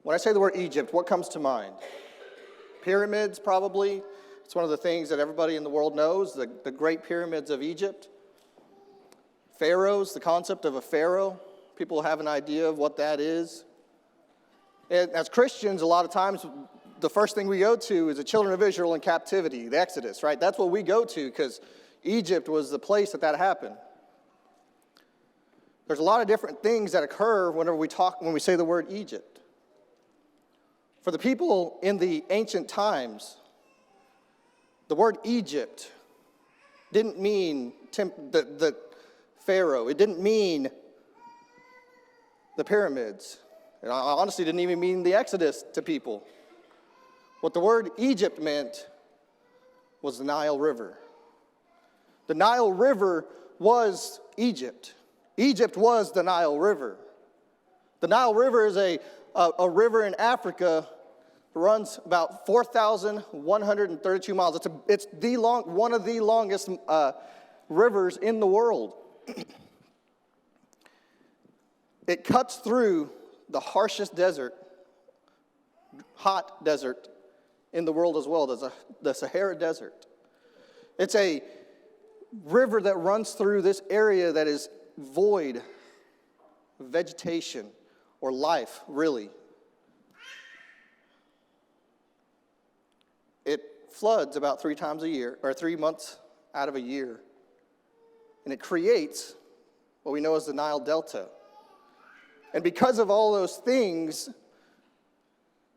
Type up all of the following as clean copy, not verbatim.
When I say the word Egypt, what comes to mind? Pyramids, probably. It's one of the things that everybody in the world knows, the great pyramids of Egypt. Pharaohs, the concept of a pharaoh. People have an idea of what that is. And as Christians, a lot of times, the first thing we go to is the children of Israel in captivity, the Exodus, right? That's what we go to because Egypt was the place that happened. There's a lot of different things that occur when we say the word Egypt. For the people in the ancient times, the word Egypt didn't mean the Pharaoh. It didn't mean the pyramids. And I honestly didn't even mean the Exodus to people. What the word Egypt meant was the Nile River. The Nile River was Egypt. Egypt was the Nile River. The Nile River is a river in Africa. It runs about 4,132 miles. It's one of the longest rivers in the world. It cuts through the harshest desert, hot desert in the world as well, the Sahara Desert. It's a river that runs through this area that is void of vegetation or life, really. It floods about 3 times a year, or 3 months out of a year. And it creates what we know as the Nile Delta. And because of all those things,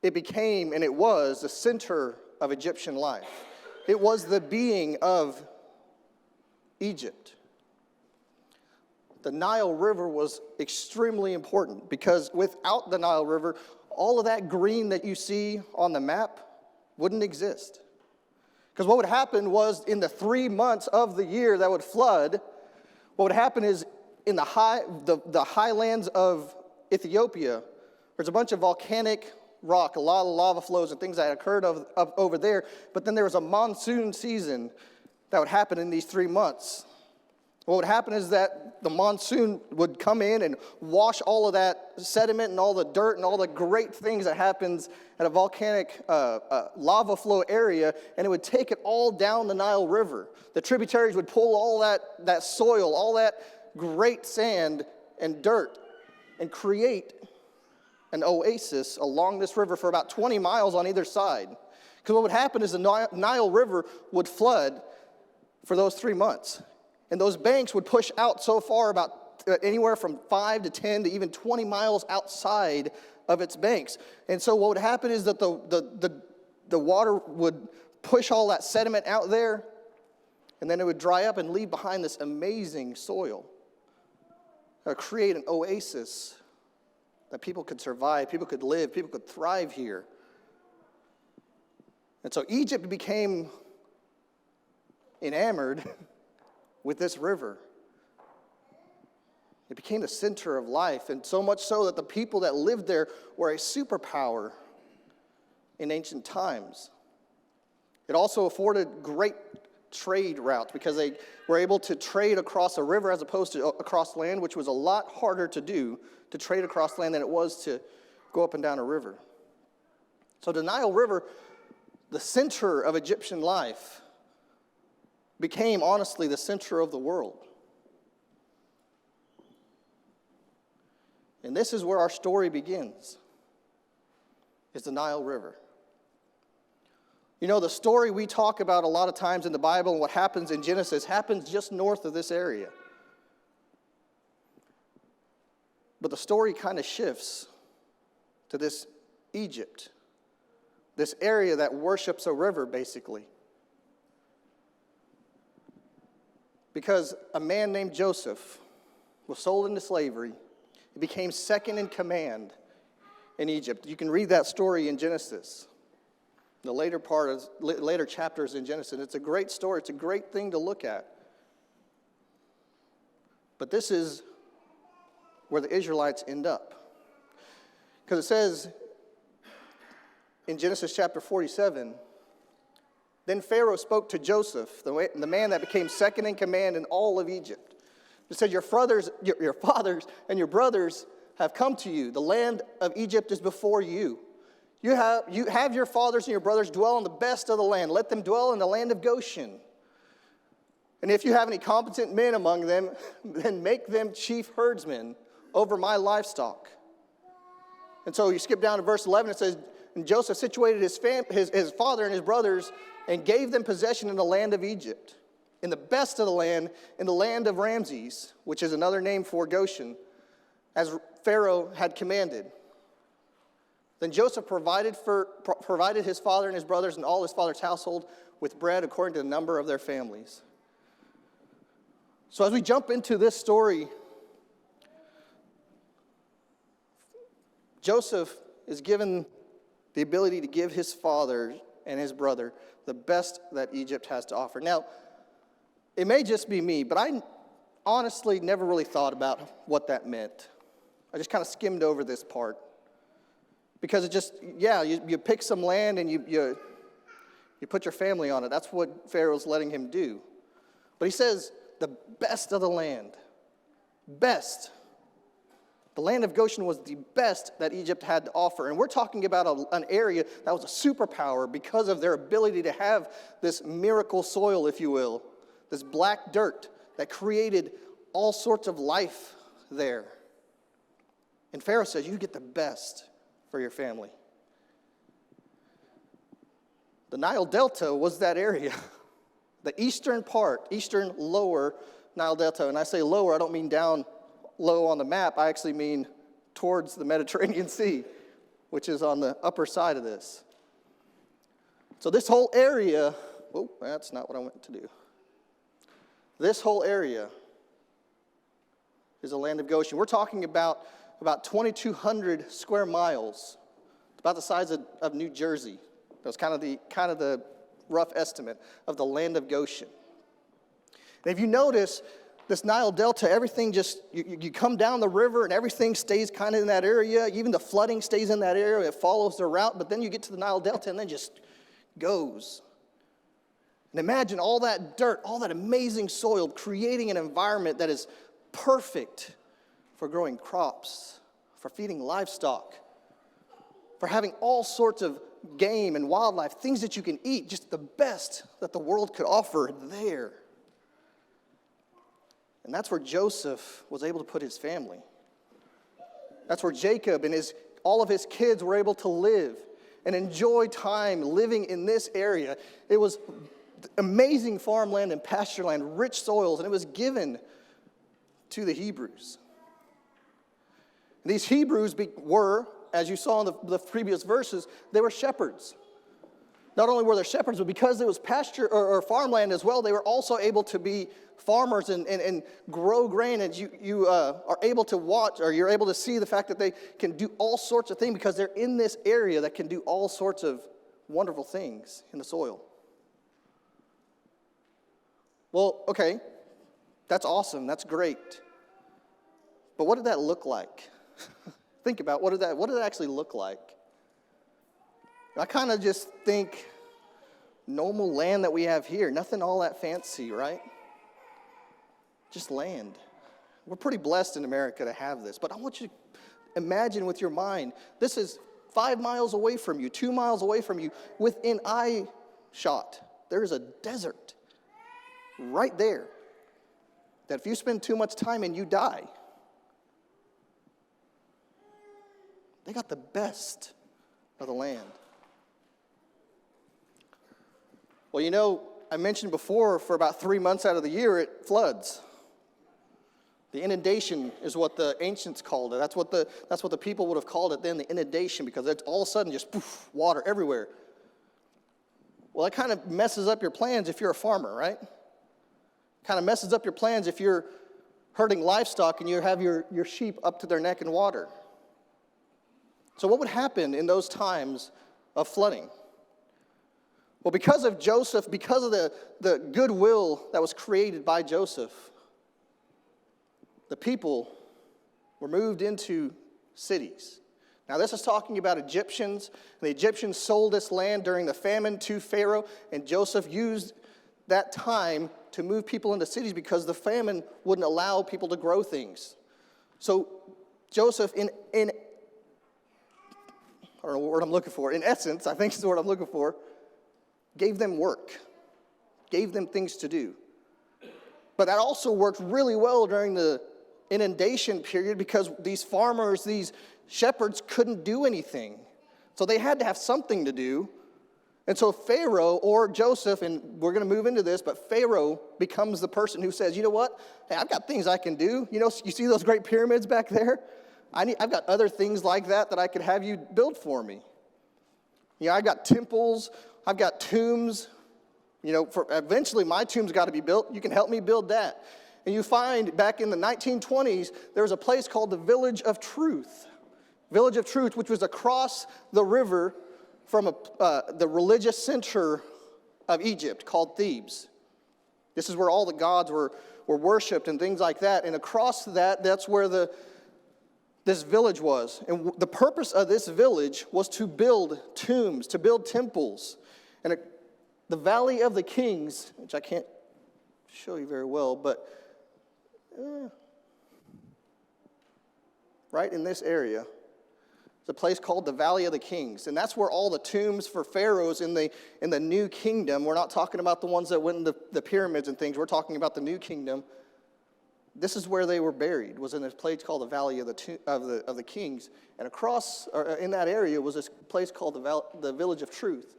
it became, and it was, the center of Egyptian life. It was the being of Egypt. The Nile River was extremely important because without the Nile River, all of that green that you see on the map wouldn't exist. Because what would happen was in the 3 months of the year that would flood, what would happen is in the highlands of Ethiopia, there's a bunch of volcanic rock, a lot of lava flows and things that occurred over there, but then there was a monsoon season that would happen in these 3 months. What would happen is that the monsoon would come in and wash all of that sediment and all the dirt and all the great things that happens at a volcanic lava flow area, and it would take it all down the Nile River. The tributaries would pull all that soil, all that great sand and dirt, and create an oasis along this river for about 20 miles on either side. Because what would happen is the Nile River would flood for those 3 months. And those banks would push out so far, about anywhere from 5 to 10 to even 20 miles outside of its banks. And so what would happen is that the water would push all that sediment out there, and then it would dry up and leave behind this amazing soil. Create an oasis that people could survive, people could live, people could thrive here. And so Egypt became enamored with this river. It became the center of life, and so much so that the people that lived there were a superpower in ancient times. It also afforded great trade routes because they were able to trade across a river as opposed to across land, which was a lot harder to do, to trade across land than it was to go up and down a river. So the Nile River, the center of Egyptian life, became honestly the center of the world. And this is where our story begins, is the Nile River. You know, the story we talk about a lot of times in the Bible and what happens in Genesis happens just north of this area. But the story kind of shifts to this Egypt, this area that worships a river, basically. Because a man named Joseph was sold into slavery. He became second in command in Egypt. You can read that story in Genesis. The later chapters in Genesis. It's a great story. It's a great thing to look at. But this is where the Israelites end up. Because it says in Genesis chapter 47, then Pharaoh spoke to Joseph, the man that became second in command in all of Egypt. He said, your fathers and your brothers have come to you. The land of Egypt is before you. You have your fathers and your brothers dwell in the best of the land. Let them dwell in the land of Goshen. And if you have any competent men among them, then make them chief herdsmen over my livestock. And so you skip down to verse 11, it says, and Joseph situated his father and his brothers and gave them possession in the land of Egypt, in the best of the land, in the land of Ramses, which is another name for Goshen, as Pharaoh had commanded. Then Joseph provided his father and his brothers and all his father's household with bread according to the number of their families. So as we jump into this story, Joseph is given the ability to give his father and his brother the best that Egypt has to offer. Now, it may just be me, but I honestly never really thought about what that meant. I just kind of skimmed over this part. Because it just, you pick some land and you put your family on it. That's what Pharaoh's letting him do. But he says, the best of the land. Best. The land of Goshen was the best that Egypt had to offer. And we're talking about an area that was a superpower because of their ability to have this miracle soil, if you will. This black dirt that created all sorts of life there. And Pharaoh says, you get the best for your family. The Nile Delta was that area. The eastern lower Nile Delta. And I say lower, I don't mean down low on the map. I actually mean towards the Mediterranean Sea, which is on the upper side of this. So this whole area, that's not what I went to do. This whole area is the land of Goshen. We're talking about 2,200 square miles. It's about the size of New Jersey. That was kind of the rough estimate of the land of Goshen. And if you notice, this Nile Delta, everything just, you come down the river and everything stays kind of in that area. Even the flooding stays in that area. It follows the route, but then you get to the Nile Delta and then just goes. And imagine all that dirt, all that amazing soil, creating an environment that is perfect for growing crops, for feeding livestock, for having all sorts of game and wildlife, things that you can eat, just the best that the world could offer there. And that's where Joseph was able to put his family. That's where Jacob and all of his kids were able to live and enjoy time living in this area. It was amazing farmland and pasture land, rich soils, and it was given to the Hebrews. These Hebrews were, as you saw in the previous verses, they were shepherds. Not only were they shepherds, but because it was pasture or farmland as well, they were also able to be farmers and grow grain. And you are able to watch, or you're able to see the fact that they can do all sorts of things because they're in this area that can do all sorts of wonderful things in the soil. Well, okay, that's awesome. That's great. But what did that look like? Think about what did it actually look like? I kind of just think normal land that we have here, nothing all that fancy, right? Just land. We're pretty blessed in America to have this, but I want you to imagine with your mind, this is 5 miles away from you, 2 miles away from you, within eye shot. There's a desert right there that if you spend too much time in, you die. They got the best of the land. Well, you know, I mentioned before, for about 3 months out of the year, it floods. The inundation is what the ancients called it. That's what the people would have called it then, the inundation, because it's all of a sudden just poof, water everywhere. Well, it kind of messes up your plans if you're a farmer, right? Kind of messes up your plans if you're herding livestock and you have your sheep up to their neck in water. So what would happen in those times of flooding? Well, because of Joseph, because of the goodwill that was created by Joseph, the people were moved into cities. Now, this is talking about Egyptians. And the Egyptians sold this land during the famine to Pharaoh, and Joseph used that time to move people into cities because the famine wouldn't allow people to grow things. So Joseph, in I don't know what word I'm looking for. In essence, I think is the word I'm looking for, gave them work, gave them things to do. But that also worked really well during the inundation period because these farmers, these shepherds couldn't do anything. So they had to have something to do. And so Pharaoh or Joseph, and we're going to move into this, but Pharaoh becomes the person who says, you know what? Hey, I've got things I can do. You know, you see those great pyramids back there? I've got other things like that I could have you build for me. You know, I've got temples. I've got tombs. You know, eventually my tomb's got to be built. You can help me build that. And you find back in the 1920s, there was a place called the Village of Truth. Village of Truth, which was across the river from the religious center of Egypt called Thebes. This is where all the gods were worshipped and things like that. And across that's where this village was. And the purpose of this village was to build tombs, to build temples. And the Valley of the Kings, which I can't show you very well, but right in this area, a place called the Valley of the Kings, and that's where all the tombs for pharaohs in the New Kingdom. We're not talking about the ones that went in the pyramids and things. We're talking about the New Kingdom. This is where they were buried. Was in this place called the Valley of the Kings, and across or in that area was this place called the Village of Truth.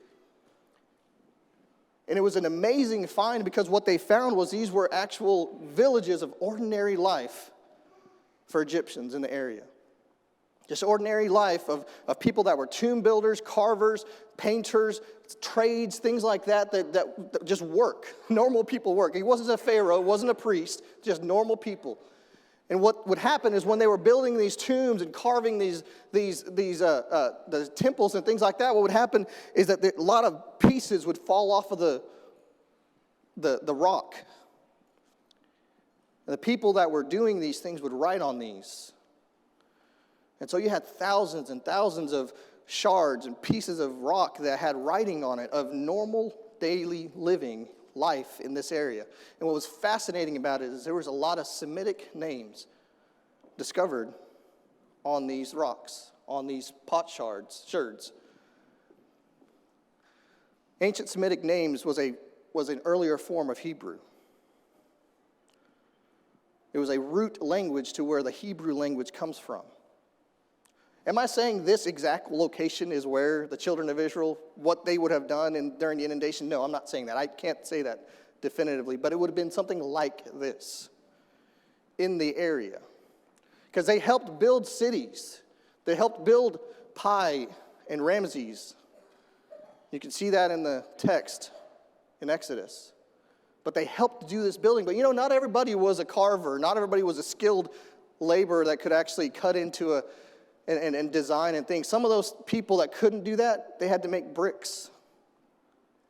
And it was an amazing find because what they found was these were actual villages of ordinary life for Egyptians in the area. Just ordinary life of people that were tomb builders, carvers, painters, trades, things like that just work. Normal people work. He wasn't a pharaoh, wasn't a priest, just normal people. And what would happen is when they were building these tombs and carving the temples and things like that, what would happen is that a lot of pieces would fall off of the rock. And the people that were doing these things would write on these. And so you had thousands and thousands of shards and pieces of rock that had writing on it of normal daily living life in this area. And what was fascinating about it is there was a lot of Semitic names discovered on these rocks, on these shards. Ancient Semitic names was an earlier form of Hebrew. It was a root language to where the Hebrew language comes from. Am I saying this exact location is where the children of Israel, what they would have done during the inundation? No, I'm not saying that. I can't say that definitively, but it would have been something like this in the area. Because they helped build cities. They helped build Pi and Ramses. You can see that in the text in Exodus. But they helped do this building. But you know, not everybody was a carver. Not everybody was a skilled laborer that could actually cut into and design and things. Some of those people that couldn't do that, they had to make bricks.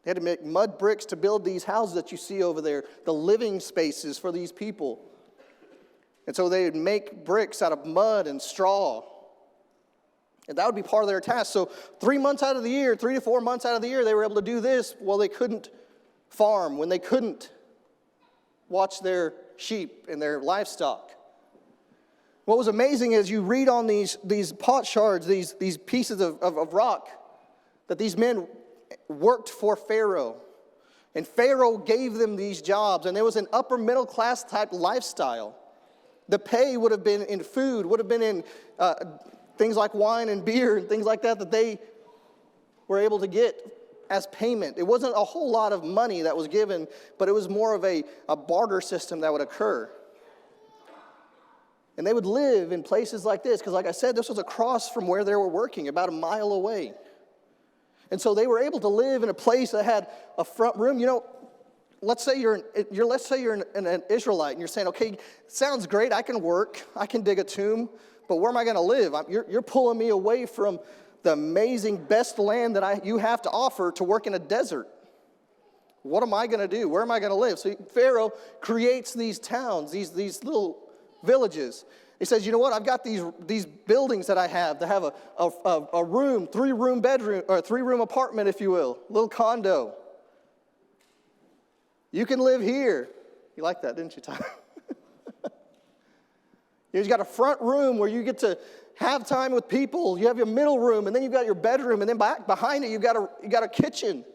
They had to make mud bricks to build these houses that you see over there, the living spaces for these people. And so they would make bricks out of mud and straw. And that would be part of their task. So 3 months out of the year, 3 to 4 months out of the year, they were able to do this while they couldn't farm, when they couldn't watch their sheep and their livestock. What was amazing is you read on these pot shards, these pieces of rock, that these men worked for Pharaoh. And Pharaoh gave them these jobs, and there was an upper middle class type lifestyle. The pay would have been in food, would have been in things like wine and beer and things like that they were able to get as payment. It wasn't a whole lot of money that was given, but it was more of a barter system that would occur. And they would live in places like this, because like I said, this was across from where they were working, about a mile away. And so they were able to live in a place that had a front room. You know, let's say you're an Israelite, and you're saying, okay, sounds great, I can work, I can dig a tomb, but where am I going to live? You're pulling me away from the amazing best land that you have to offer to work in a desert. What am I going to do? Where am I going to live? So Pharaoh creates these towns, these little villages. He says, you know what? I've got these buildings that I have that have a room, 3-room bedroom, or 3-room apartment, if you will, little condo. You can live here. You like that, didn't you, Tyler? You've got a front room where you get to have time with people. You have your middle room, and then you've got your bedroom, and then behind it you got a kitchen.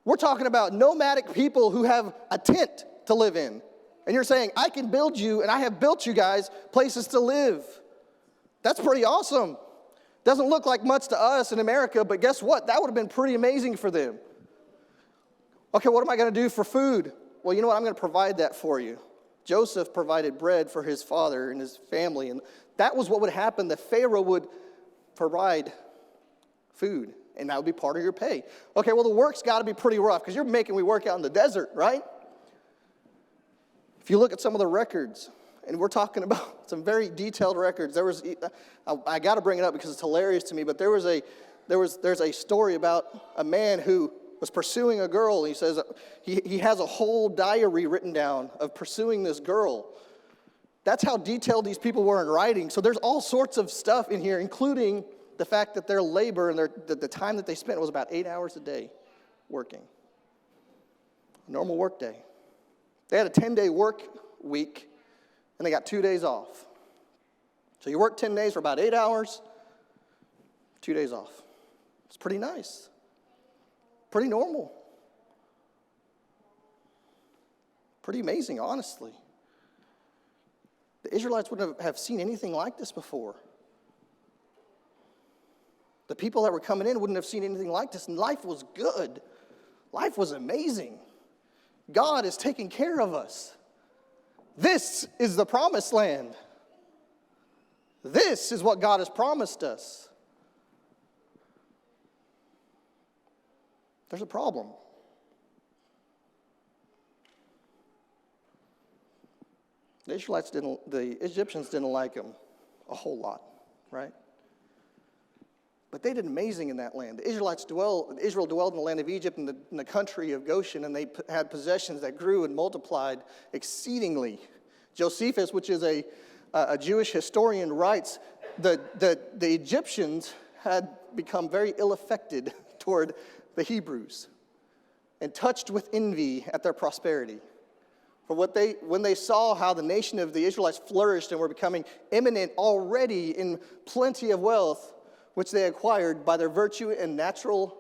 We're talking about nomadic people who have a tent to live in. And you're saying, I can build you, and I have built you guys places to live. That's pretty awesome. Doesn't look like much to us in America, but guess what? That would have been pretty amazing for them. Okay, what am I going to do for food? Well, you know what? I'm going to provide that for you. Joseph provided bread for his father and his family, and that was what would happen. The Pharaoh would provide food, and that would be part of your pay. Okay, well, the work's got to be pretty rough because you're making me work out in the desert, right? If you look at some of the records, and we're talking about some very detailed records. There was, I got to bring it up because it's hilarious to me, but there's a story about a man who was pursuing a girl. He says he has a whole diary written down of pursuing this girl. That's how detailed these people were in writing. So there's all sorts of stuff in here, including the fact that their labor and the time that they spent was about 8 hours a day working. A normal work day. They had a 10-day work week, and they got 2 days off. So you work 10 days for about 8 hours, 2 days off. It's pretty nice. Pretty normal. Pretty amazing, honestly. The Israelites wouldn't have seen anything like this before. The people that were coming in wouldn't have seen anything like this, and life was good. Life was amazing. God is taking care of us. This is the promised land. This is what God has promised us. There's a problem. The Egyptians didn't like them a whole lot, right? But they did amazing in that land. Israel dwelled in the land of Egypt in the country of Goshen, and they had possessions that grew and multiplied exceedingly. Josephus, which is a Jewish historian, writes that the Egyptians had become very ill-affected toward the Hebrews and touched with envy at their prosperity. For when they saw how the nation of the Israelites flourished and were becoming eminent already in plenty of wealth, which they acquired by their virtue and natural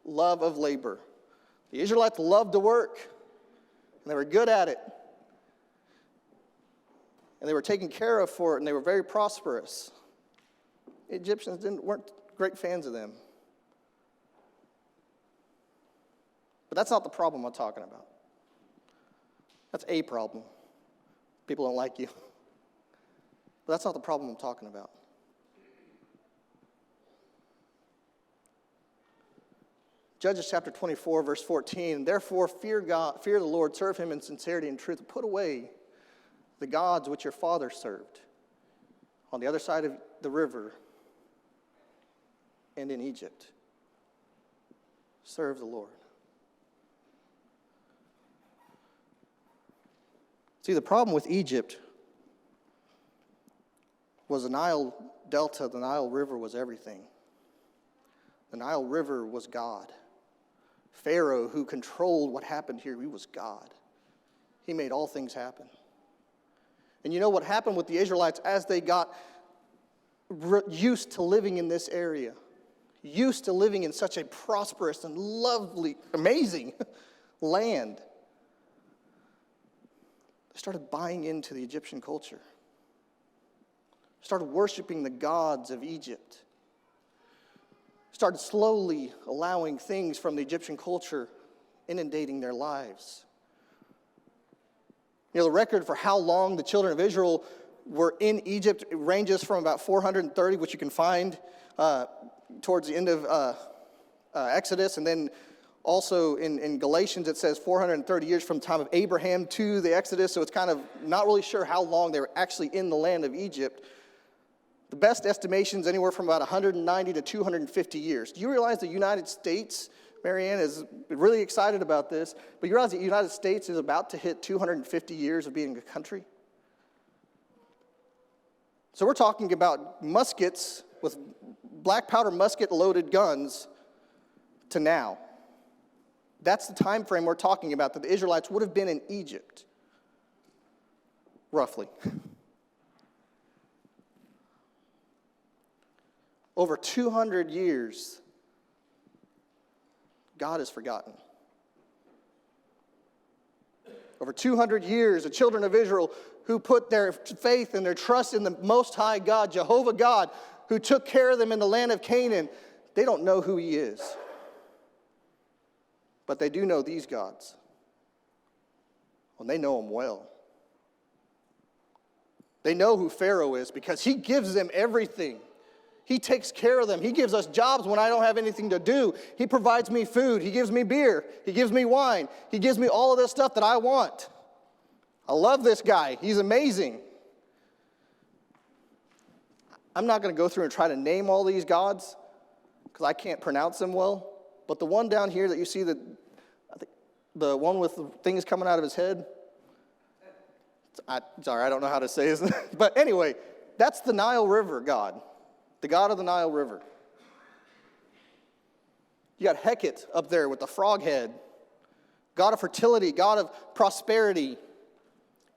love of labor. The Israelites loved to work, and they were good at it. And they were taken care of for it, and they were very prosperous. The Egyptians weren't great fans of them. But that's not the problem I'm talking about. That's a problem. People don't like you. But that's not the problem I'm talking about. Judges chapter 24, verse 14, therefore fear God, fear the Lord, serve him in sincerity and truth, put away the gods which your father served on the other side of the river and in Egypt. Serve the Lord. See, the problem with Egypt was the Nile Delta, the Nile River was everything. The Nile River was God. Pharaoh, who controlled what happened here, he was God. He made all things happen. And you know what happened with the Israelites as they got used to living in this area, used to living in such a prosperous and lovely, amazing land? They started buying into the Egyptian culture, started worshiping the gods of Egypt, started slowly allowing things from the Egyptian culture inundating their lives. You know, the record for how long the children of Israel were in Egypt ranges from about 430, which you can find towards the end of Exodus, and then also in Galatians it says 430 years from the time of Abraham to the Exodus, so it's kind of not really sure how long they were actually in the land of Egypt. The best estimations anywhere from about 190 to 250 years. Do you realize the United States, Marianne is really excited about this, but you realize the United States is about to hit 250 years of being a country? So we're talking about muskets with black powder musket loaded guns to now. That's the time frame we're talking about that the Israelites would have been in Egypt, roughly. over 200 years, God is forgotten. Over 200 years, the children of Israel who put their faith and their trust in the Most High God, Jehovah God, who took care of them in the land of Canaan, they don't know who he is. But they do know these gods. And they know him well. They know who Pharaoh is because he gives them everything. He takes care of them. He gives us jobs when I don't have anything to do. He provides me food. He gives me beer. He gives me wine. He gives me all of this stuff that I want. I love this guy. He's amazing. I'm not going to go through and try to name all these gods because I can't pronounce them well. But the one down here that you see, the one with the things coming out of his head, sorry, I don't know how to say his name. But anyway, that's the Nile River god, the god of the Nile River. You got Hecate up there with the frog head, god of fertility, god of prosperity.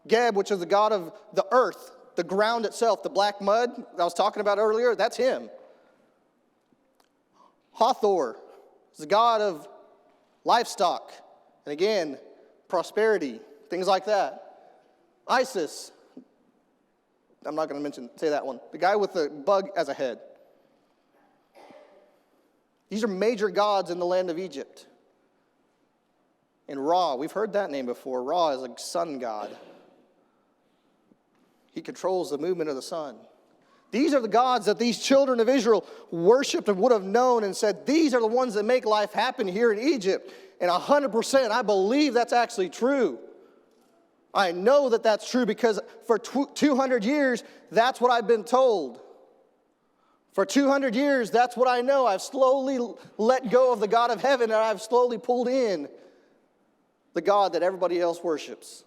Geb, which is the god of the earth, the ground itself, the black mud that I was talking about earlier, that's him. Hathor is the god of livestock, and again, prosperity, things like that. Isis, I'm not going to say that one. The guy with the bug as a head. These are major gods in the land of Egypt. And Ra, we've heard that name before. Ra is a sun god. He controls the movement of the sun. These are the gods that these children of Israel worshipped and would have known and said, these are the ones that make life happen here in Egypt. And 100%, I believe that's actually true. I know that that's true because for 200 years, that's what I've been told. For 200 years, that's what I know. I've slowly let go of the God of heaven, and I've slowly pulled in the God that everybody else worships.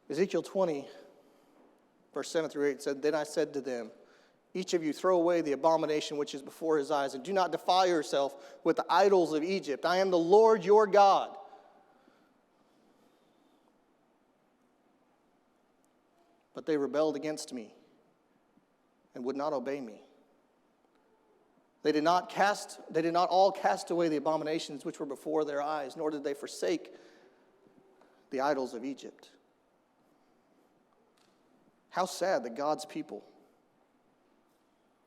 Ezekiel 20, verse 7 through 8 said, Then I said to them, each of you throw away the abomination which is before his eyes, and do not defile yourself with the idols of Egypt. I am the Lord your God. But they rebelled against me and would not obey me. They did not all cast away the abominations which were before their eyes, nor did they forsake the idols of Egypt. How sad that God's people,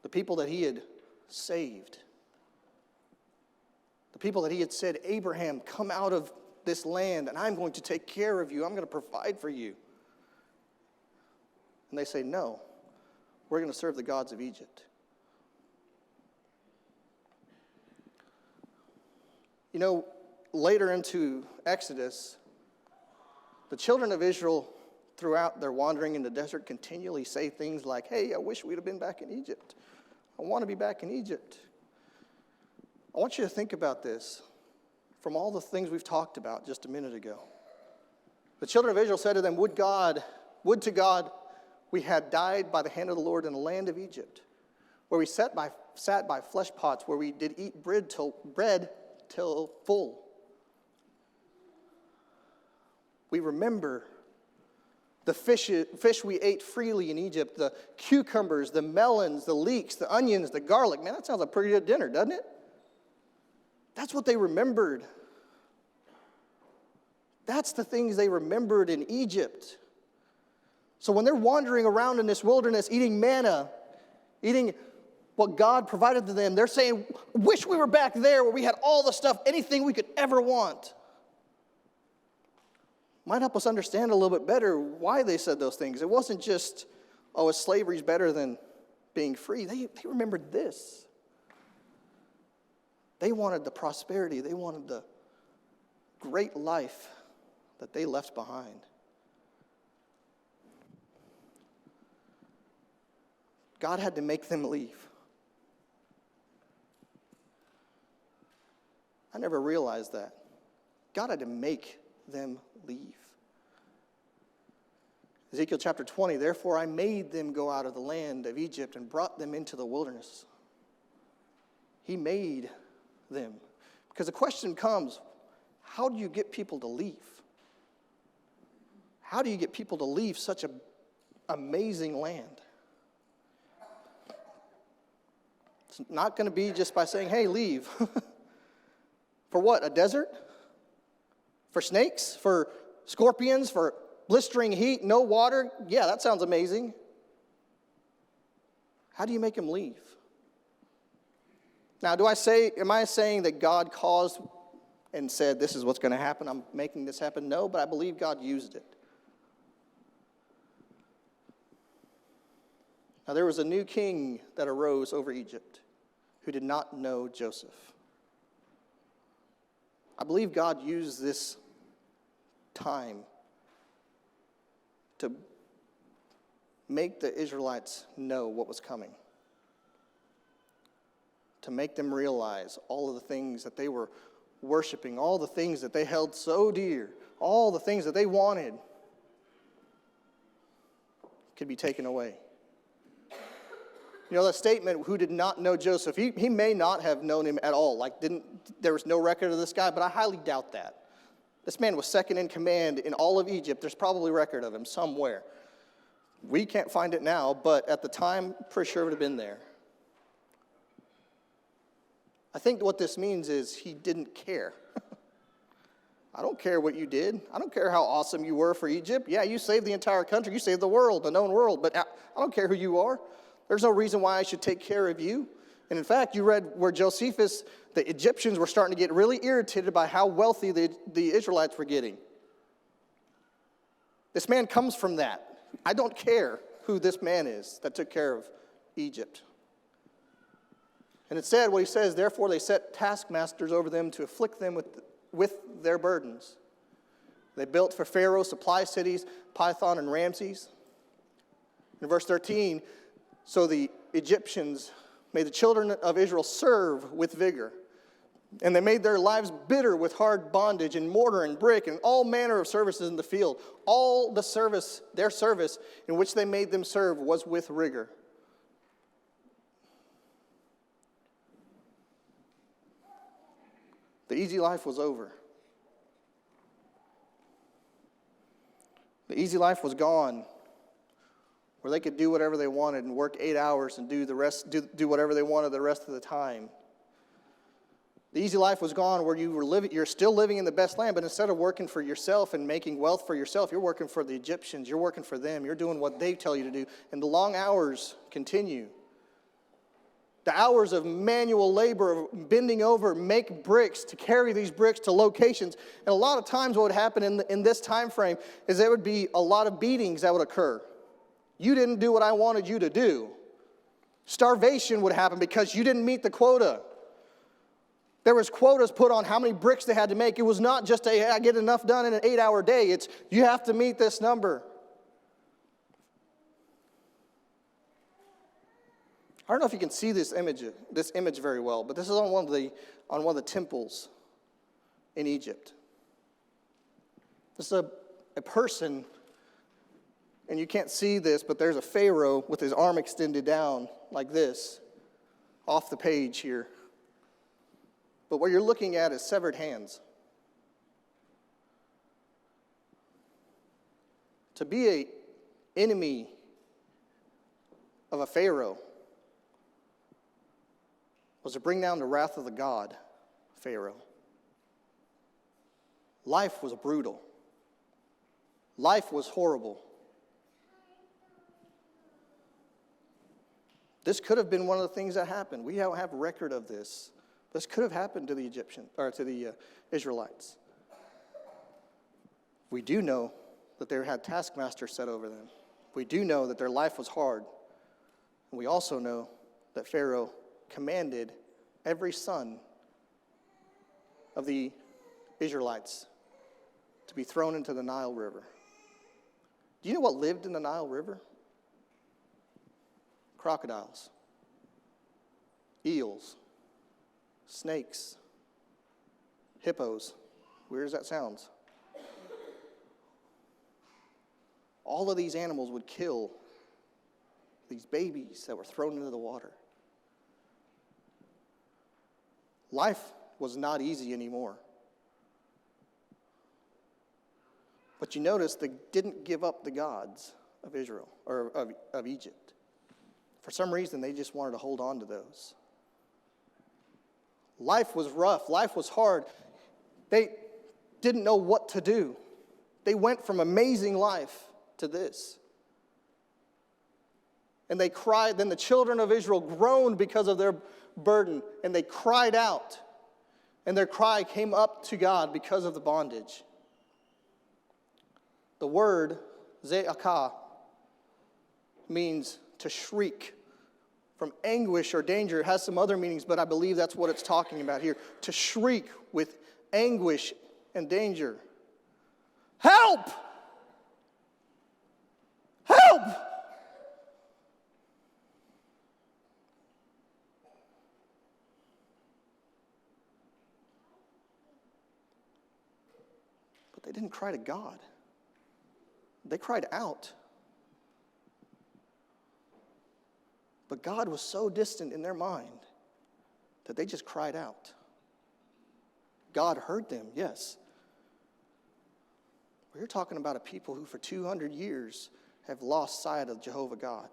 the people that he had saved, the people that he had said, Abraham, come out of this land and I'm going to take care of you. I'm going to provide for you. And they say, no, we're going to serve the gods of Egypt. You know, later into Exodus, the children of Israel throughout their wandering in the desert continually say things like, hey, I wish we'd have been back in Egypt. I want to be back in Egypt. I want you to think about this from all the things we've talked about just a minute ago. The children of Israel said to them, would to God we had died by the hand of the Lord in the land of Egypt, where we sat by flesh pots, where we did eat bread till full. We remember the fish we ate freely in Egypt, the cucumbers, the melons, the leeks, the onions, the garlic. Man, that sounds like a pretty good dinner, doesn't it? That's what they remembered. That's the things they remembered in Egypt. So when they're wandering around in this wilderness, eating manna, eating what God provided to them, they're saying, wish we were back there where we had all the stuff, anything we could ever want. Might help us understand a little bit better why they said those things. It wasn't just, slavery's better than being free. They remembered this. They wanted the prosperity. They wanted the great life that they left behind. God had to make them leave. I never realized that. God had to make them leave. Ezekiel chapter 20, therefore I made them go out of the land of Egypt and brought them into the wilderness. He made them. Because the question comes, how do you get people to leave? How do you get people to leave such an amazing land? It's not going to be just by saying, hey, leave. For what, a desert? For snakes? For scorpions? For blistering heat? No water? Yeah, that sounds amazing. How do you make them leave? Now, am I saying that God caused and said, this is what's going to happen, I'm making this happen? No, but I believe God used it. Now, there was a new king that arose over Egypt who did not know Joseph. I believe God used this time to make the Israelites know what was coming, to make them realize all of the things that they were worshiping, all the things that they held so dear, all the things that they wanted could be taken away. You know, that statement, who did not know Joseph, he may not have known him at all. There was no record of this guy, but I highly doubt that. This man was second in command in all of Egypt. There's probably record of him somewhere. We can't find it now, but at the time, pretty sure it would have been there. I think what this means is he didn't care. I don't care what you did. I don't care how awesome you were for Egypt. Yeah, you saved the entire country. You saved the world, the known world, but I don't care who you are. There's no reason why I should take care of you. And in fact, you read where Josephus, the Egyptians were starting to get really irritated by how wealthy the Israelites were getting. This man comes from that. I don't care who this man is that took care of Egypt. And it said, what he says, therefore they set taskmasters over them to afflict them with their burdens. They built for Pharaoh supply cities, Pithom and Ramses. In verse 13, so the Egyptians made the children of Israel serve with vigor. And they made their lives bitter with hard bondage and mortar and brick and all manner of services in the field. All the service, their service in which they made them serve was with rigor. The easy life was over. The easy life was gone, where they could do whatever they wanted and work 8 hours and do whatever they wanted the rest of the time. The easy life was gone, where you're still living in the best land, but instead of working for yourself and making wealth for yourself, you're working for the Egyptians. You're working for them. You're doing what they tell you to do. And the long hours continue. The hours of manual labor, of bending over, make bricks, to carry these bricks to locations. And a lot of times what would happen in this time frame is there would be a lot of beatings that would occur. You didn't do what I wanted you to do. Starvation would happen because you didn't meet the quota. There was quotas put on how many bricks they had to make. It was not just I get enough done in an 8-hour day. It's you have to meet this number. I don't know if you can see this image very well, but this is on one of the temples in Egypt. This is a person, and you can't see this, but there's a pharaoh with his arm extended down like this, off the page here. But what you're looking at is severed hands. To be an enemy of a pharaoh was to bring down the wrath of the god, Pharaoh. Life was brutal. Life was horrible. This could have been one of the things that happened. We don't have record of this. This could have happened to the Israelites. We do know that they had taskmasters set over them. We do know that their life was hard. And we also know that Pharaoh commanded every son of the Israelites to be thrown into the Nile River. Do you know what lived in the Nile River? Crocodiles, eels, snakes, hippos. Weird as that sounds. All of these animals would kill these babies that were thrown into the water. Life was not easy anymore. But you notice they didn't give up the gods of Israel, or of Egypt. For some reason, they just wanted to hold on to those. Life was rough. Life was hard. They didn't know what to do. They went from amazing life to this. And they cried. Then the children of Israel groaned because of their burden, and they cried out. And their cry came up to God because of the bondage. The word ze'akah means to shriek from anguish or danger. It has some other meanings, but I believe that's what it's talking about here. To shriek with anguish and danger. Help! Help! But they didn't cry to God. They cried out. But God was so distant in their mind that they just cried out. God heard them, yes. We're talking about a people who for 200 years have lost sight of Jehovah God.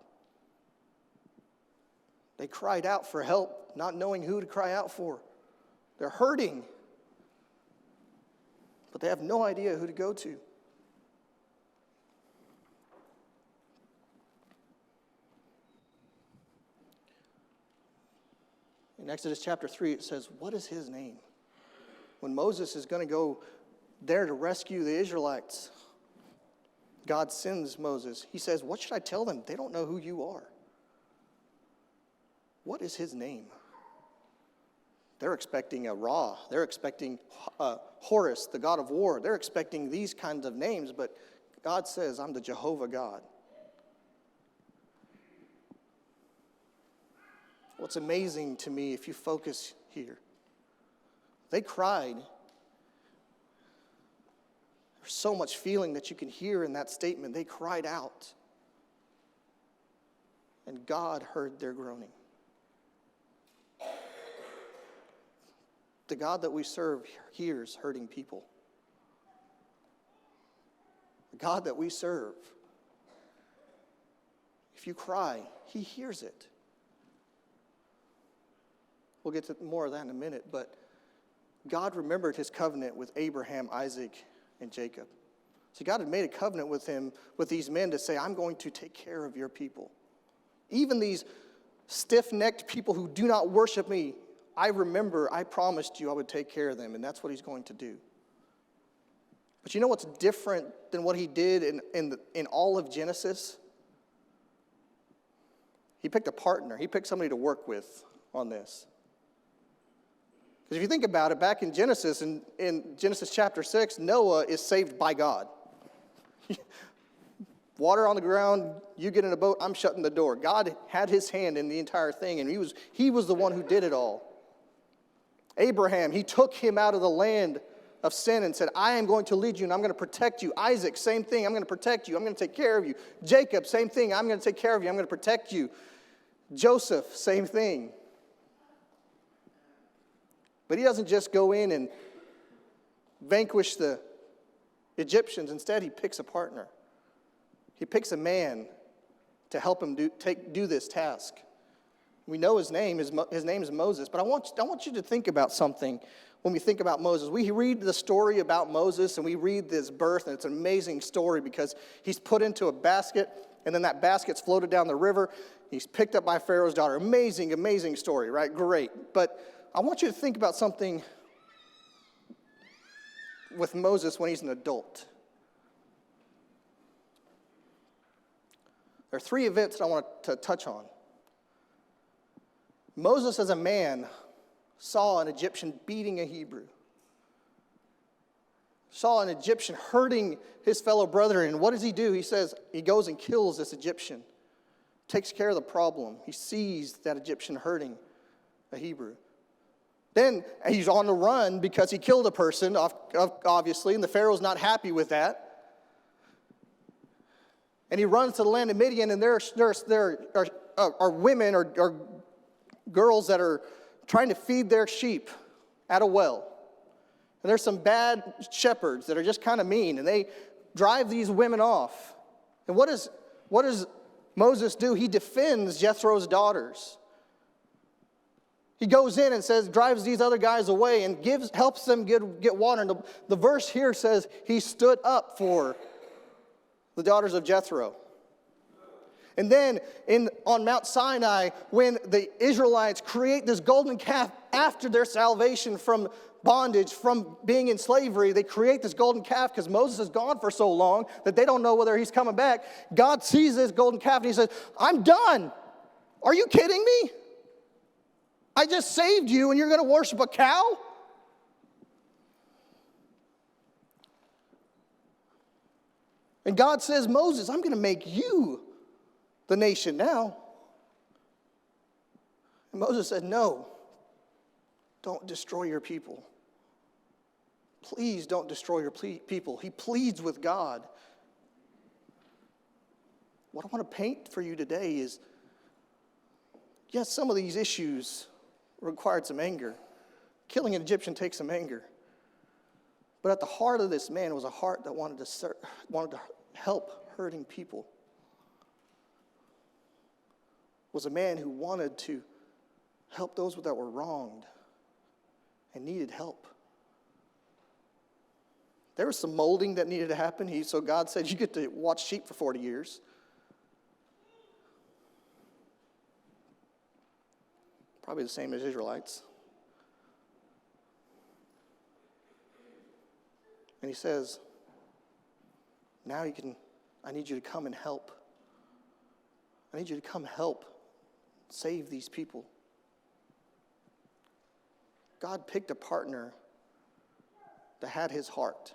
They cried out for help, not knowing who to cry out for. They're hurting, but they have no idea who to go to. In Exodus chapter 3, it says, what is his name? When Moses is going to go there to rescue the Israelites, God sends Moses. He says, what should I tell them? They don't know who you are. What is his name? They're expecting a Ra. They're expecting Horus, the god of war. They're expecting these kinds of names, but God says, I'm the Jehovah God. What's amazing to me, if you focus here, they cried. There's so much feeling that you can hear in that statement. They cried out. And God heard their groaning. The God that we serve hears hurting people. The God that we serve, if you cry, he hears it. We'll get to more of that in a minute, but God remembered his covenant with Abraham, Isaac, and Jacob. So God had made a covenant with him, with these men, to say, I'm going to take care of your people. Even these stiff-necked people who do not worship me, I promised you I would take care of them, and that's what he's going to do. But you know what's different than what he did in all of Genesis? He picked a partner. He picked somebody to work with on this. Because if you think about it, back in Genesis, in Genesis chapter 6, Noah is saved by God. Water on the ground, you get in a boat, I'm shutting the door. God had his hand in the entire thing, and he was the one who did it all. Abraham, he took him out of the land of sin and said, I am going to lead you, and I'm going to protect you. Isaac, same thing, I'm going to protect you. I'm going to take care of you. Jacob, same thing, I'm going to take care of you. I'm going to protect you. Joseph, same thing. But he doesn't just go in and vanquish the Egyptians. Instead, he picks a partner. He picks a man to help him do this task. We know his name. His name is Moses. But I want you to think about something when we think about Moses. We read the story about Moses, and we read this birth, and it's an amazing story because he's put into a basket, and then that basket's floated down the river. He's picked up by Pharaoh's daughter. Amazing, amazing story, right? Great. But I want you to think about something with Moses when he's an adult. There are 3 events that I want to touch on. Moses, as a man, saw an Egyptian beating a Hebrew. Saw an Egyptian hurting his fellow brother, and what does he do? He goes and kills this Egyptian. Takes care of the problem. He sees that Egyptian hurting a Hebrew. Then he's on the run because he killed a person, obviously, and the Pharaoh's not happy with that. And he runs to the land of Midian, and there are women or girls that are trying to feed their sheep at a well. And there's some bad shepherds that are just kind of mean, and they drive these women off. And what does Moses do? He defends Jethro's daughters. He goes in and says, drives these other guys away and helps them get water. And the verse here says he stood up for the daughters of Jethro. And then on Mount Sinai, when the Israelites create this golden calf after their salvation from bondage, from being in slavery, they create this golden calf because Moses is gone for so long that they don't know whether he's coming back. God sees this golden calf and he says, I'm done. Are you kidding me? I just saved you and you're going to worship a cow? And God says, Moses, I'm going to make you the nation now. And Moses said, no, don't destroy your people. Please don't destroy your people. He pleads with God. What I want to paint for you today is, yes, some of these issues required some anger. Killing an Egyptian takes some anger. But at the heart of this man was a heart that wanted to help hurting people. Was a man who wanted to help those that were wronged and needed help. There was some molding that needed to happen. So God said, you get to watch sheep for 40 years. Probably the same as Israelites. And he says, now I need you to come and help. I need you to come help save these people. God picked a partner that had his heart.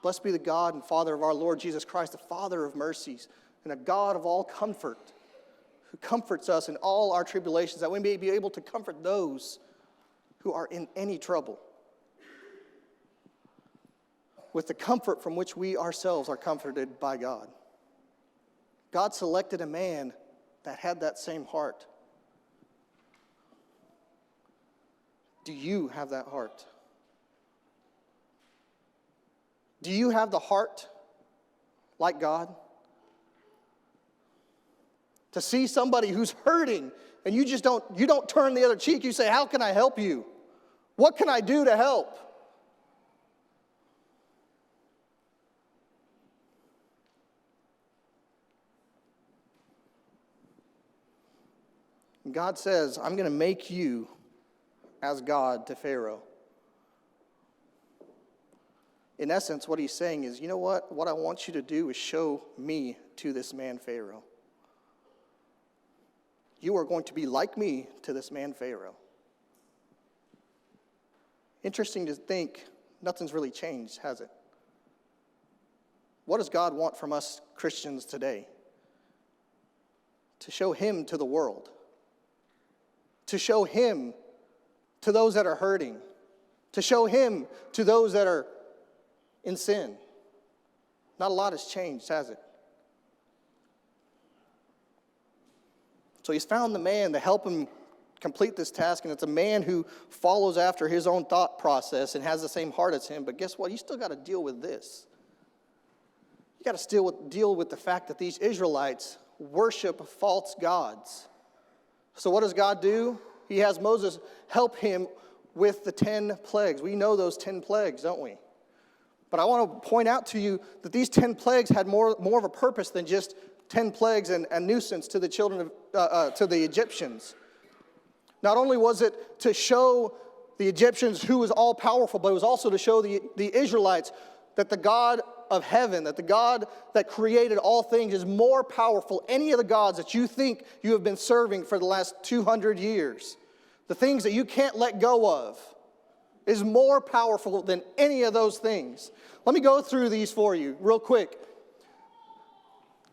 Blessed be the God and Father of our Lord Jesus Christ, the Father of mercies, and a God of all comfort, who comforts us in all our tribulations, that we may be able to comfort those who are in any trouble, with the comfort from which we ourselves are comforted by God. God selected a man that had that same heart. Do you have that heart? Do you have the heart like God? To see somebody who's hurting and you don't turn the other cheek. You say, how can I help you? What can I do to help? God says, I'm going to make you as God to Pharaoh. In essence, what he's saying is, you know what? What I want you to do is show me to this man Pharaoh. You are going to be like me to this man Pharaoh. Interesting to think, nothing's really changed, has it? What does God want from us Christians today? To show him to the world. To show him to those that are hurting. To show him to those that are in sin. Not a lot has changed, has it? So he's found the man to help him complete this task, and it's a man who follows after his own thought process and has the same heart as him. But guess what? You still got to deal with this. You got to still deal with the fact that these Israelites worship false gods. So what does God do? He has Moses help him with the 10 plagues. We know those 10 plagues, don't we? But I want to point out to you that these 10 plagues had more of a purpose than just 10 plagues and a nuisance to the children of to the Egyptians. Not only was it to show the Egyptians who was all powerful, but it was also to show the Israelites that the God of heaven, that the God that created all things is more powerful. Any of the gods that you think you have been serving for the last 200 years, the things that you can't let go of, is more powerful than any of those things. Let me go through these for you real quick.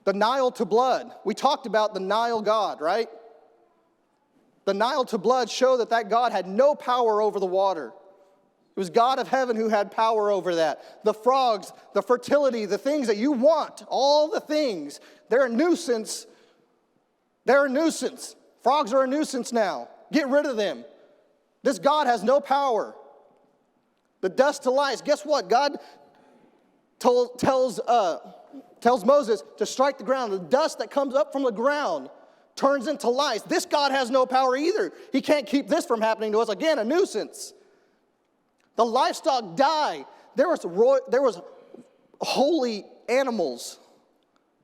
The Nile to blood. We talked about the Nile God, right? The Nile to blood showed that God had no power over the water. It was God of heaven who had power over that. The frogs, the fertility, the things that you want, all the things, they're a nuisance. They're a nuisance. Frogs are a nuisance now. Get rid of them. This God has no power. The dust to lice. Guess what? God tells Moses to strike the ground. The dust that comes up from the ground turns into lice. This God has no power either. He can't keep this from happening to us. Again, a nuisance. The livestock die. There was holy animals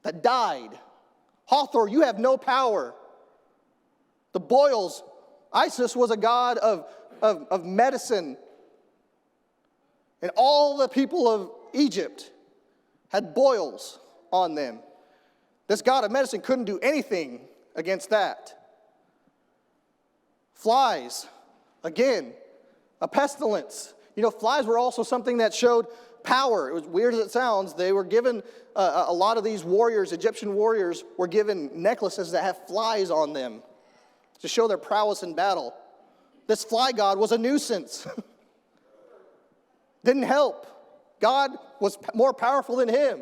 that died. Hathor, you have no power. The boils. Isis was a god of medicine. And all the people of Egypt had boils on them. This god of medicine couldn't do anything against that. Flies, again, a pestilence. You know, flies were also something that showed power. It was weird as it sounds. They were given, a lot of these warriors, Egyptian warriors, were given necklaces that have flies on them to show their prowess in battle. This fly god was a nuisance. Didn't help. God was more powerful than him.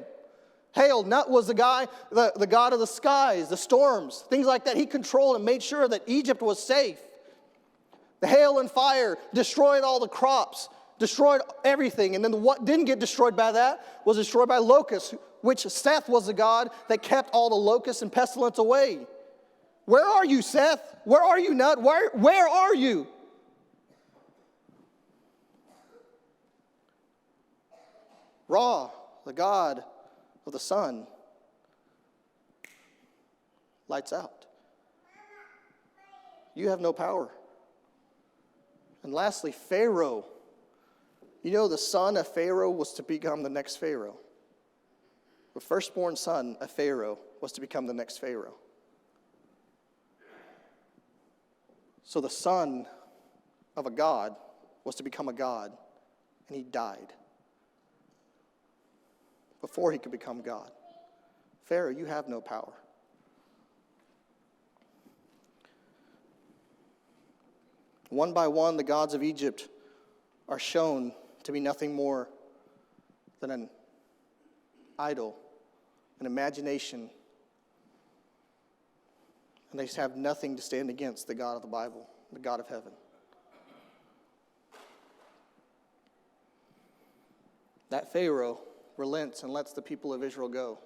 Hail, Nut was the god of the skies, the storms, things like that. He controlled and made sure that Egypt was safe. The hail and fire destroyed all the crops, destroyed everything. And then what didn't get destroyed by that was destroyed by locusts, which Seth was the god that kept all the locusts and pestilence away. Where are you, Seth? Where are you, Nut? Where are you? Ra, the god of the sun, lights out. You have no power. And lastly, Pharaoh. You know, the son of Pharaoh was to become the next Pharaoh. The firstborn son of Pharaoh was to become the next Pharaoh. So the son of a god was to become a god, and he died before he could become God. Pharaoh, you have no power. One by one, the gods of Egypt are shown to be nothing more than an idol, an imagination, and they have nothing to stand against the God of the Bible, the God of heaven. That Pharaoh relents and lets the people of Israel go.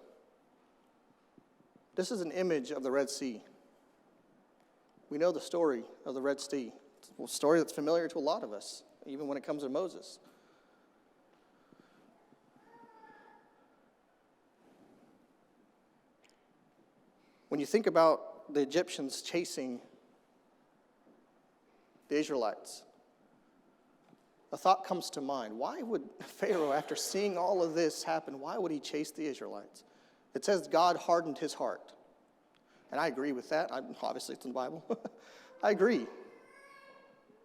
This is an image of the Red Sea. We know the story of the Red Sea. It's a story that's familiar to a lot of us, even when it comes to Moses. When you think about the Egyptians chasing the Israelites, a thought comes to mind. Why would Pharaoh, after seeing all of this happen, why would he chase the Israelites? It says God hardened his heart. And I agree with that. Obviously, it's in the Bible. I agree.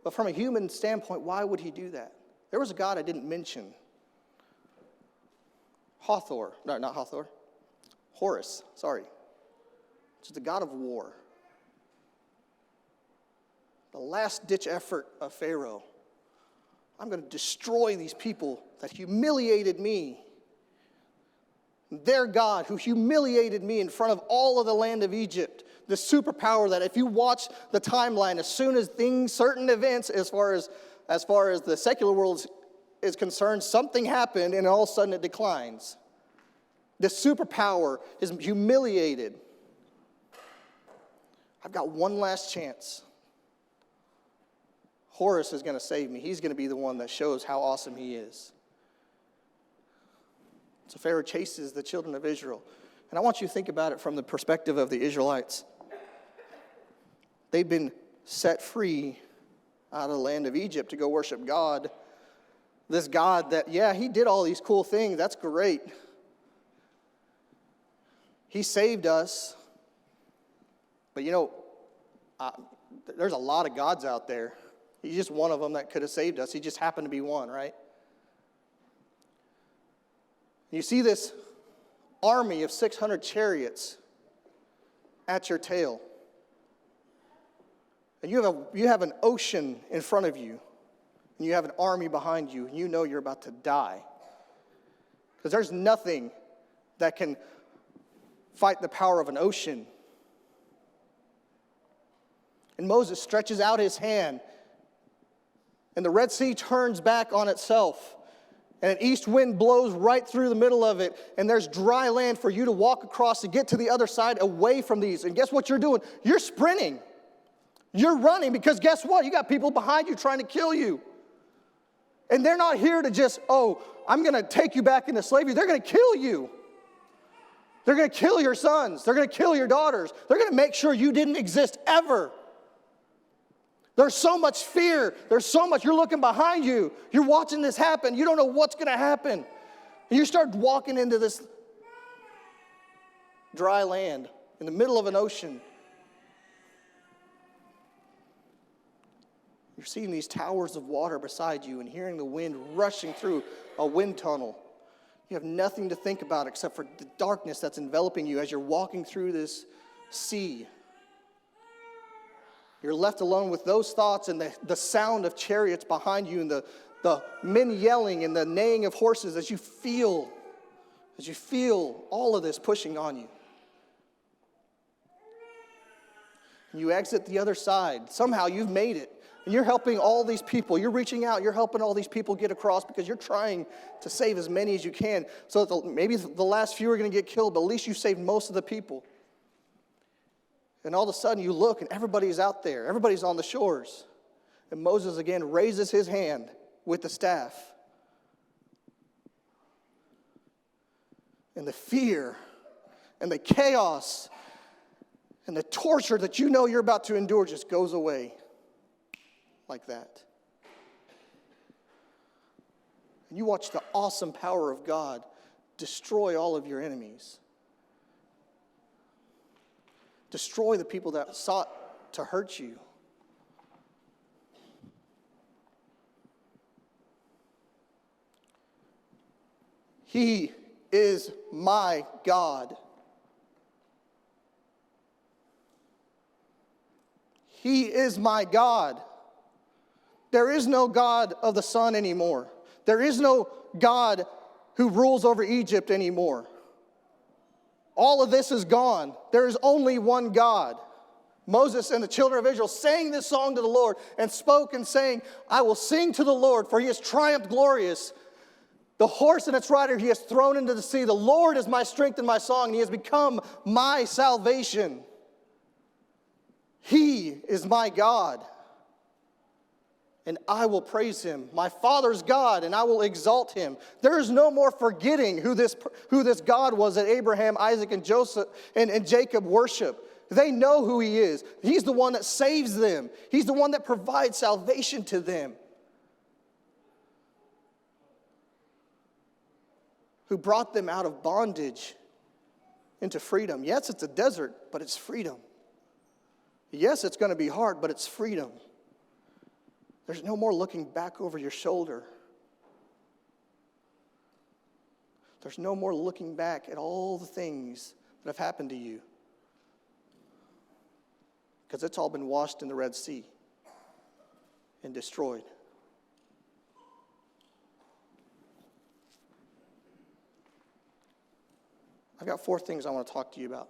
But from a human standpoint, why would he do that? There was a God I didn't mention. Hathor. No, not Hathor. Horus, sorry. Which is the God of war. The last-ditch effort of Pharaoh. I'm going to destroy these people that humiliated me. Their God who humiliated me in front of all of the land of Egypt. The superpower that if you watch the timeline, as soon as certain events as far as the secular world is concerned, something happened and all of a sudden it declines. The superpower is humiliated. I've got one last chance. Horus is going to save me. He's going to be the one that shows how awesome he is. So Pharaoh chases the children of Israel. And I want you to think about it from the perspective of the Israelites. They've been set free out of the land of Egypt to go worship God. This God that, yeah, he did all these cool things. That's great. He saved us. But there's a lot of gods out there. He's just one of them that could have saved us. He just happened to be one, right? You see this army of 600 chariots at your tail. And you have an ocean in front of you. And you have an army behind you. And you know you're about to die. Because there's nothing that can fight the power of an ocean. And Moses stretches out his hand. And the Red Sea turns back on itself. And an east wind blows right through the middle of it. And there's dry land for you to walk across to get to the other side away from these. And guess what you're doing? You're sprinting. You're running because guess what? You got people behind you trying to kill you. And they're not here to just, I'm going to take you back into slavery. They're going to kill you. They're going to kill your sons. They're going to kill your daughters. They're going to make sure you didn't exist ever. There's so much fear. There's so much. You're looking behind you. You're watching this happen. You don't know what's going to happen. And you start walking into this dry land in the middle of an ocean. You're seeing these towers of water beside you and hearing the wind rushing through a wind tunnel. You have nothing to think about except for the darkness that's enveloping you as you're walking through this sea. You're left alone with those thoughts and the sound of chariots behind you and the men yelling and the neighing of horses as you feel all of this pushing on you. And you exit the other side. Somehow you've made it. And you're helping all these people. You're reaching out. You're helping all these people get across because you're trying to save as many as you can. So that maybe the last few are going to get killed, but at least you saved most of the people. And all of a sudden you look and everybody's out there. Everybody's on the shores. And Moses again raises his hand with the staff. And the fear and the chaos and the torture that you know you're about to endure just goes away like that. And you watch the awesome power of God destroy all of your enemies. Destroy the people that sought to hurt you. He is my God. He is my God. There is no God of the sun anymore. There is no God who rules over Egypt anymore. All of this is gone. There is only one God. Moses and the children of Israel sang this song to the Lord and spoke and saying, I will sing to the Lord, for he has triumphed glorious. The horse and its rider he has thrown into the sea. The Lord is my strength and my song, and he has become my salvation. He is my God, and I will praise him. My Father's God, and I will exalt him. There is no more forgetting who this God was that Abraham, Isaac, and Joseph and Jacob worship. They know who he is. He's the one that saves them. He's the one that provides salvation to them. Who brought them out of bondage into freedom. Yes, it's a desert, but it's freedom. Yes, it's going to be hard, but it's freedom. There's no more looking back over your shoulder. There's no more looking back at all the things that have happened to you. Because it's all been washed in the Red Sea and destroyed. I've got 4 things I want to talk to you about.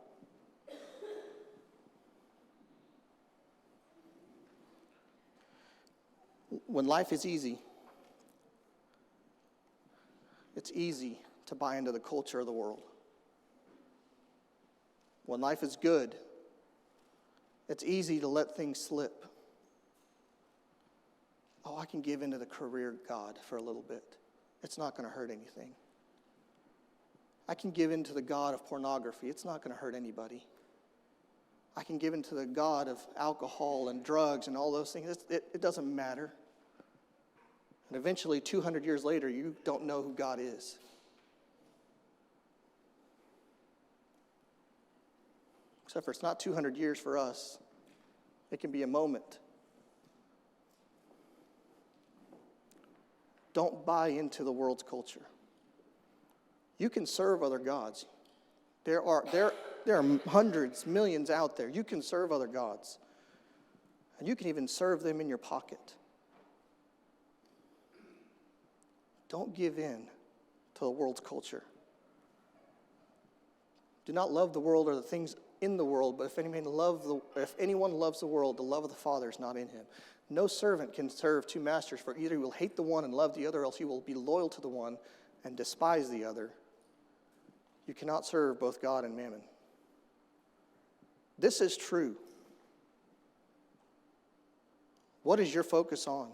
When life is easy, it's easy to buy into the culture of the world. When life is good, it's easy to let things slip. Oh, I can give into the career God for a little bit. It's not going to hurt anything. I can give into the God of pornography. It's not going to hurt anybody. I can give into the God of alcohol and drugs and all those things. It doesn't matter. And eventually, 200 years later, you don't know who God is. Except for it's not 200 years for us. It can be a moment. Don't buy into the world's culture. You can serve other gods. There are hundreds, millions out there. You can serve other gods. And you can even serve them in your pocket. Don't give in to the world's culture. Do not love the world or the things in the world, but if anyone loves the world, the love of the Father is not in him. No servant can serve two masters, for either he will hate the one and love the other, or else he will be loyal to the one and despise the other. You cannot serve both God and mammon. This is true. What is your focus on?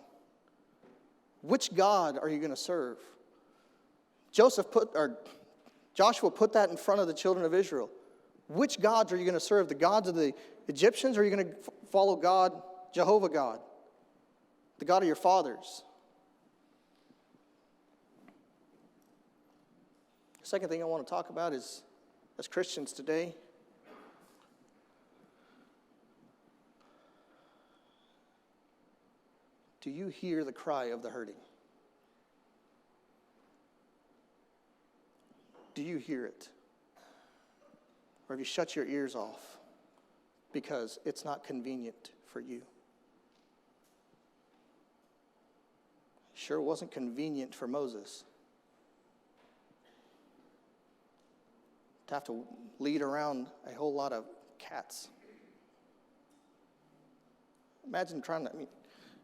Which God are you going to serve? Joshua put that in front of the children of Israel. Which gods are you going to serve? The gods of the Egyptians, or are you going to follow God, Jehovah God, the God of your fathers? The second thing I want to talk about is, as Christians today, do you hear the cry of the hurting? Do you hear it? Or have you shut your ears off because it's not convenient for you? Sure wasn't convenient for Moses to have to lead around a whole lot of cats. Imagine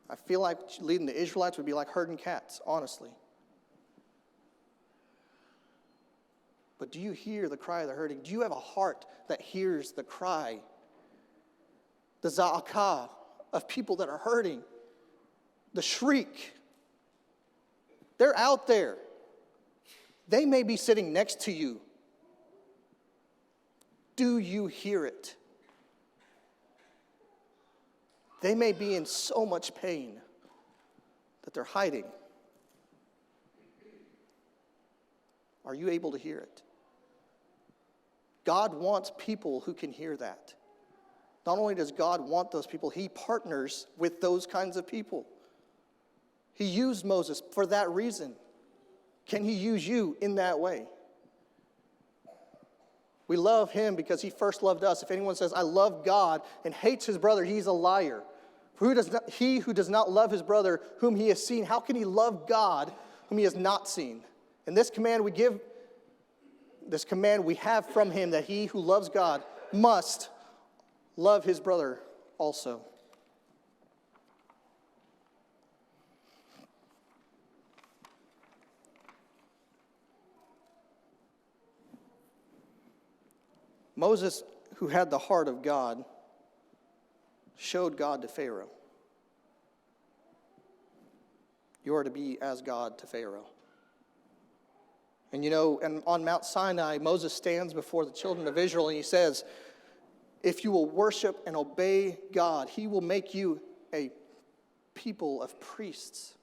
I feel like leading the Israelites would be like herding cats, honestly. But do you hear the cry of the hurting? Do you have a heart that hears the cry, the za'akah of people that are hurting, the shriek? They're out there. They may be sitting next to you. Do you hear it? They may be in so much pain that they're hiding. Are you able to hear it? God wants people who can hear that. Not only does God want those people, he partners with those kinds of people. He used Moses for that reason. Can he use you in that way? We love him because he first loved us. If anyone says, I love God, and hates his brother, he's a liar. He who does not love his brother whom he has seen, how can he love God whom he has not seen? And this command we have from him, that he who loves God must love his brother also. Moses, who had the heart of God, showed God to Pharaoh. You are to be as God to Pharaoh. And and on Mount Sinai, Moses stands before the children of Israel and he says, if you will worship and obey God, he will make you a people of priests.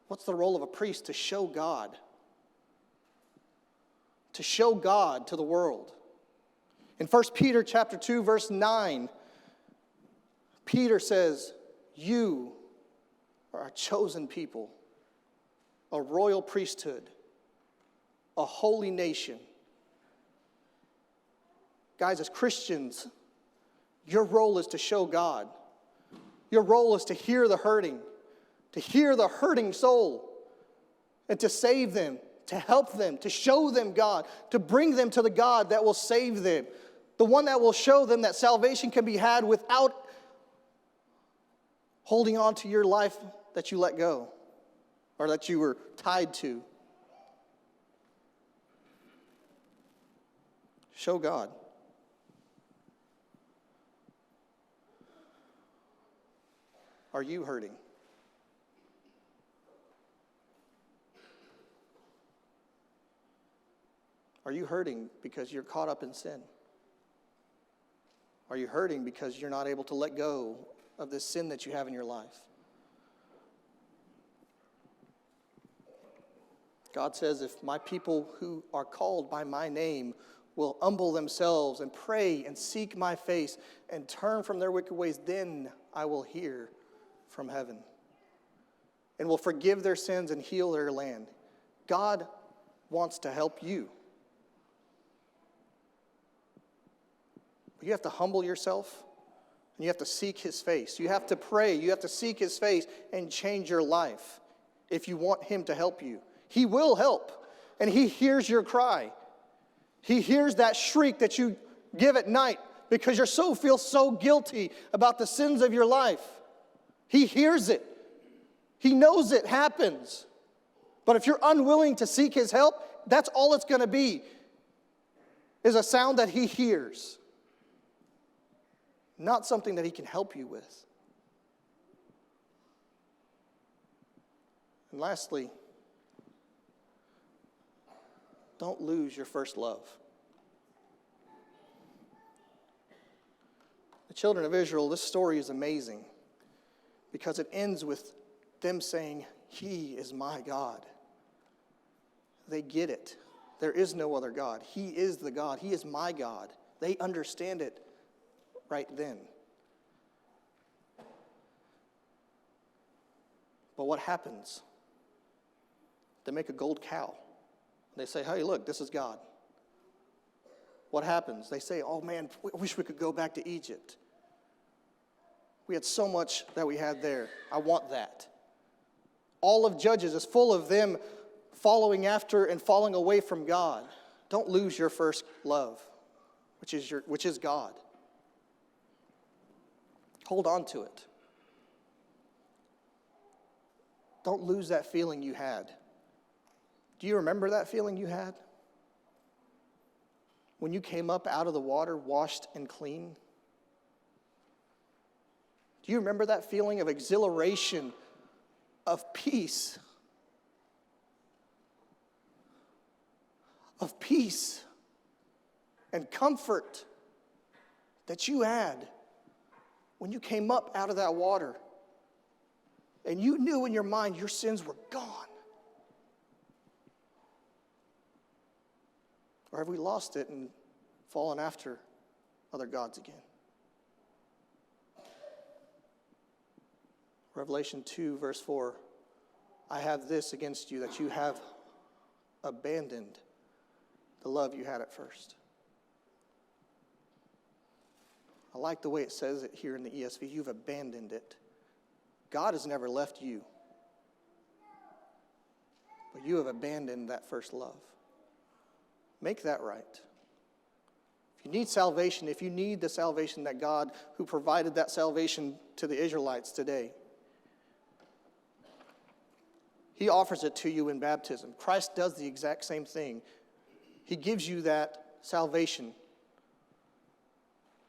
What's the role of a priest? To show God. To show God to the world. In 1 Peter chapter 2, verse 9, Peter says, you are a chosen people, a royal priesthood, a holy nation. Guys, as Christians, your role is to show God. Your role is to hear the hurting soul, and to save them, to help them, to show them God, to bring them to the God that will save them, the one that will show them that salvation can be had without holding on to your life that you let go or that you were tied to. Show God. Are you hurting? Are you hurting because you're caught up in sin? Are you hurting because you're not able to let go of this sin that you have in your life? God says, if my people who are called by my name will humble themselves and pray and seek my face and turn from their wicked ways, then I will hear from heaven and will forgive their sins and heal their land. God wants to help you. But you have to humble yourself and you have to seek his face. You have to pray. You have to seek his face and change your life if you want him to help you. He will help, and he hears your cry. He hears that shriek that you give at night because feel so guilty about the sins of your life. He hears it. He knows it happens. But if you're unwilling to seek his help, that's all it's going to be, is a sound that he hears, not something that he can help you with. And lastly, don't lose your first love. The children of Israel, this story is amazing because it ends with them saying, "He is my God." They get it. There is no other God. He is the God. He is my God. They understand it right then. But what happens? They make a gold cow. They say, "Hey, look, this is God." What happens? They say, "Oh man, I wish we could go back to Egypt. We had so much that we had there. I want that." All of Judges is full of them following after and falling away from God. Don't lose your first love, which is God. Hold on to it. Don't lose that feeling you had. Do you remember that feeling you had? When you came up out of the water, washed and clean? Do you remember that feeling of exhilaration, of peace? Of peace and comfort that you had when you came up out of that water and you knew in your mind your sins were gone? Or have we lost it and fallen after other gods again? Revelation 2, verse 4, "I have this against you, that you have abandoned the love you had at first." I like the way it says it here in the ESV. You've abandoned it. God has never left you, but you have abandoned that first love. Make that right. If you need salvation, if you need the salvation that God, who provided that salvation to the Israelites today, he offers it to you in baptism. Christ does the exact same thing. He gives you that salvation,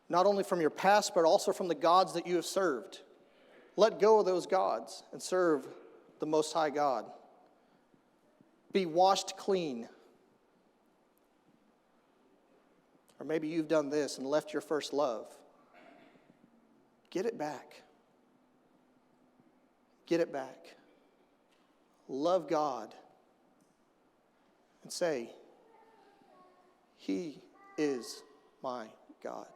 not only from your past, but also from the gods that you have served. Let go of those gods and serve the Most High God. Be washed clean. Or maybe you've done this and left your first love. Get it back. Get it back. Love God and say, "He is my God."